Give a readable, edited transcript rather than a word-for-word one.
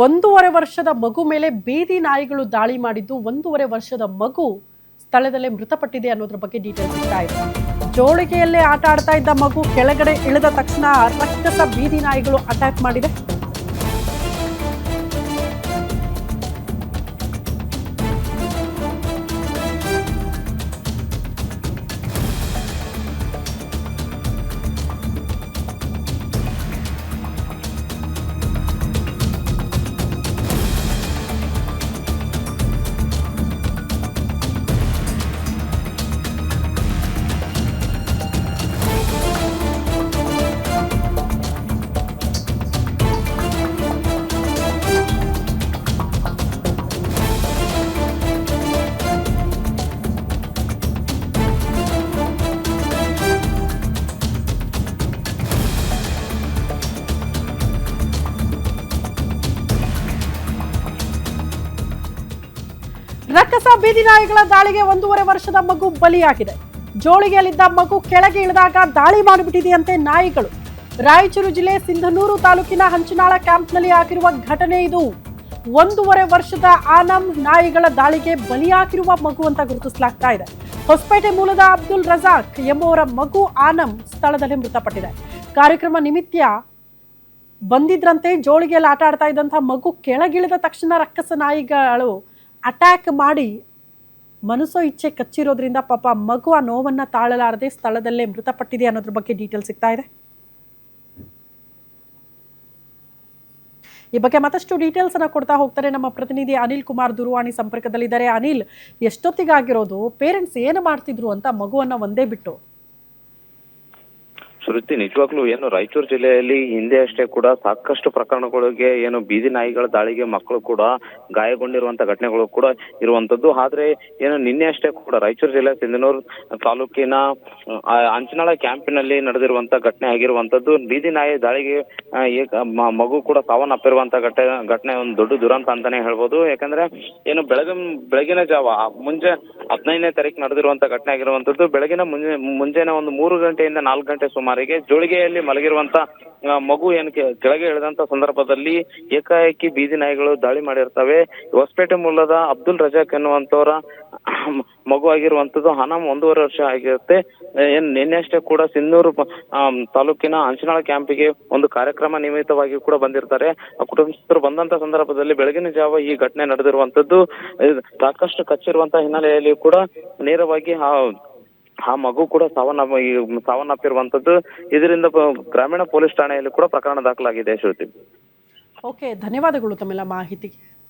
1.5 ವರ್ಷದ ಮಗು ಮೇಲೆ ಬೀದಿ ನಾಯಿಗಳು ದಾಳಿ ಮಾಡಿದ್ದು 1.5 ವರ್ಷದ ಮಗು ಸ್ಥಳದಲ್ಲೇ ಮೃತಪಟ್ಟಿದೆ ಅನ್ನೋದ್ರ ಬಗ್ಗೆ ಡೀಟೇಲ್ಸ್ ಸಿಗ್ತಾ ಇದೆ. ಜೋಳಿಗೆಯಲ್ಲೇ ಆಟ ಆಡ್ತಾ ಇದ್ದ ಮಗು ಕೆಳಗಡೆ ಇಳಿದ ತಕ್ಷಣ ರಕ್ಕಸ ಬೀದಿ ನಾಯಿಗಳು ಅಟ್ಯಾಕ್ ಮಾಡಿದೆ. ರಕ್ಕಸ ಬೀದಿ ನಾಯಿಗಳ ದಾಳಿಗೆ 1.5 ವರ್ಷದ ಮಗು ಬಲಿಯಾಗಿದೆ. ಜೋಳಿಗೆಯಲ್ಲಿದ್ದ ಮಗು ಕೆಳಗೆ ಇಳಿದಾಗ ದಾಳಿ ಮಾಡಿಬಿಟ್ಟಿದೆಯಂತೆ ನಾಯಿಗಳು. ರಾಯಚೂರು ಜಿಲ್ಲೆ ಸಿಂಧನೂರು ತಾಲೂಕಿನ ಹಂಚನಾಳ ಕ್ಯಾಂಪ್ನಲ್ಲಿ ಆಗಿರುವ ಘಟನೆ ಇದು. 1.5 ವರ್ಷದ ಆನಮ್ ನಾಯಿಗಳ ದಾಳಿಗೆ ಬಲಿಯಾಗಿರುವ ಮಗು ಅಂತ ಗುರುತಿಸಲಾಗ್ತಾ ಇದೆ. ಹೊಸಪೇಟೆ ಮೂಲದ ಅಬ್ದುಲ್ ರಜಾಕ್ ಎಂಬುವರ ಮಗು ಆನಮ್ ಸ್ಥಳದಲ್ಲಿ ಮೃತಪಟ್ಟಿದೆ. ಕಾರ್ಯಕ್ರಮ ನಿಮಿತ್ತ ಬಂದಿದ್ರಂತೆ ಜೋಳಿಗೆಯಲ್ಲಿ ಆಟ ಆಡ್ತಾ ಇದ್ದಂತಹ ಮಗು ಕೆಳಗಿಳಿದ ತಕ್ಷಣ ರಕ್ಕಸ ನಾಯಿಗಳು ಅಟ್ಯಾಕ್ ಮಾಡಿ ಮನಸೋ ಇಚ್ಛೆ ಕಚ್ಚಿರೋದ್ರಿಂದ ಪಾಪ ಮಗು ಆ ನೋವನ್ನ ತಾಳಲಾರದೆ ಸ್ಥಳದಲ್ಲೇ ಮೃತಪಟ್ಟಿದೆ ಅನ್ನೋದ್ರ ಬಗ್ಗೆ ಡೀಟೇಲ್ ಸಿಗ್ತಾ ಇದೆ. ಈ ಬಗ್ಗೆ ಮತ್ತಷ್ಟು ಡೀಟೇಲ್ಸ್ ಅನ್ನ ಕೊಡ್ತಾ ಹೋಗ್ತಾರೆ ನಮ್ಮ ಪ್ರತಿನಿಧಿ ಅನಿಲ್ ಕುಮಾರ್ ದೂರವಾಣಿ ಸಂಪರ್ಕದಲ್ಲಿದ್ದಾರೆ. ಅನಿಲ್, ಎಷ್ಟೊತ್ತಿಗಾಗಿರೋದು? ಪೇರೆಂಟ್ಸ್ ಏನು ಮಾಡ್ತಿದ್ರು ಅಂತ ಮಗುವನ್ನ ಒಂದೇ ಬಿಟ್ಟು? ಶ್ರುತಿ, ನಿಜವಾಗ್ಲೂ ಏನು ರಾಯಚೂರು ಜಿಲ್ಲೆಯಲ್ಲಿ ಹಿಂದೆ ಅಷ್ಟೇ ಕೂಡ ಸಾಕಷ್ಟು ಪ್ರಕರಣಗಳಿಗೆ ಏನು ಬೀದಿ ನಾಯಿಗಳ ದಾಳಿಗೆ ಮಕ್ಕಳು ಕೂಡ ಗಾಯಗೊಂಡಿರುವಂತ ಘಟನೆಗಳು ಕೂಡ ಇರುವಂತದ್ದು. ಆದ್ರೆ ಏನು ನಿನ್ನೆ ಅಷ್ಟೇ ಕೂಡ ರಾಯಚೂರು ಜಿಲ್ಲೆ ಸಿಂಧನೂರು ತಾಲೂಕಿನ ಅಂಚನಾಳ ಕ್ಯಾಂಪಿನಲ್ಲಿ ನಡೆದಿರುವಂತ ಘಟನೆ ಆಗಿರುವಂತದ್ದು. ಬೀದಿ ನಾಯಿ ದಾಳಿಗೆ ಮಗು ಕೂಡ ಸಾವನ್ನಪ್ಪಿರುವಂತ ಘಟನೆ ಒಂದು ದೊಡ್ಡ ದುರಂತ ಅಂತಾನೆ ಹೇಳ್ಬೋದು. ಯಾಕಂದ್ರೆ ಏನು ಬೆಳಗಿನ ಜಾವ ಮುಂಜೆ 15ನೇ ತಾರೀಕು ನಡೆದಿರುವಂತ ಘಟನೆ ಆಗಿರುವಂತದ್ದು. ಮುಂಜಾನೆ ಒಂದು 3 ಗಂಟೆಯಿಂದ 4 ಗಂಟೆ ಸುಮಾರಿಗೆ ಜೋಳಿಗೆಯಲ್ಲಿ ಮಲಗಿರುವಂತ ಮಗು ಏನು ಕೆಳಗೆ ಇಳಿದಂತ ಸಂದರ್ಭದಲ್ಲಿ ಏಕಾಏಕಿ ಬೀದಿ ನಾಯಿಗಳು ದಾಳಿ ಮಾಡಿರ್ತವೆ. ಹೊಸಪೇಟೆ ಮೂಲದ ಅಬ್ದುಲ್ ರಜಾಕ್ ಎನ್ನುವಂತವರ ಮಗು ಆಗಿರುವಂತದ್ದು. ಆನಮ್ 1.5 ವರ್ಷ ಆಗಿರುತ್ತೆ. ನಿನ್ನೆ ಅಷ್ಟೇ ಕೂಡ ಸಿಂಧನೂರು ತಾಲೂಕಿನ ಹಂಚನಾಳ ಕ್ಯಾಂಪಿಗೆ ಒಂದು ಕಾರ್ಯಕ್ರಮ ನಿಮಿತ್ತವಾಗಿ ಕೂಡ ಬಂದಿರ್ತಾರೆ. ಕುಟುಂಬಸ್ಥರು ಬಂದಂತ ಸಂದರ್ಭದಲ್ಲಿ ಬೆಳಗಿನ ಜಾವ ಈ ಘಟನೆ ನಡೆದಿರುವಂತದ್ದು. ಸಾಕಷ್ಟು ಕಚ್ಚಿರುವಂತಹ ಹಿನ್ನೆಲೆಯಲ್ಲಿ ಕೂಡ ನೇರವಾಗಿ ಆ ಮಗು ಕೂಡ ಸಾವನ್ನಪ್ಪಿರುವಂತದ್ದು. ಇದರಿಂದ ಗ್ರಾಮೀಣ ಪೊಲೀಸ್ ಠಾಣೆಯಲ್ಲಿ ಕೂಡ ಪ್ರಕರಣ ದಾಖಲಾಗಿದೆ. ಶ್ರುತಿ, ಓಕೆ, ಧನ್ಯವಾದಗಳು ತಮ್ಮೆಲ್ಲ ಮಾಹಿತಿಗೆ.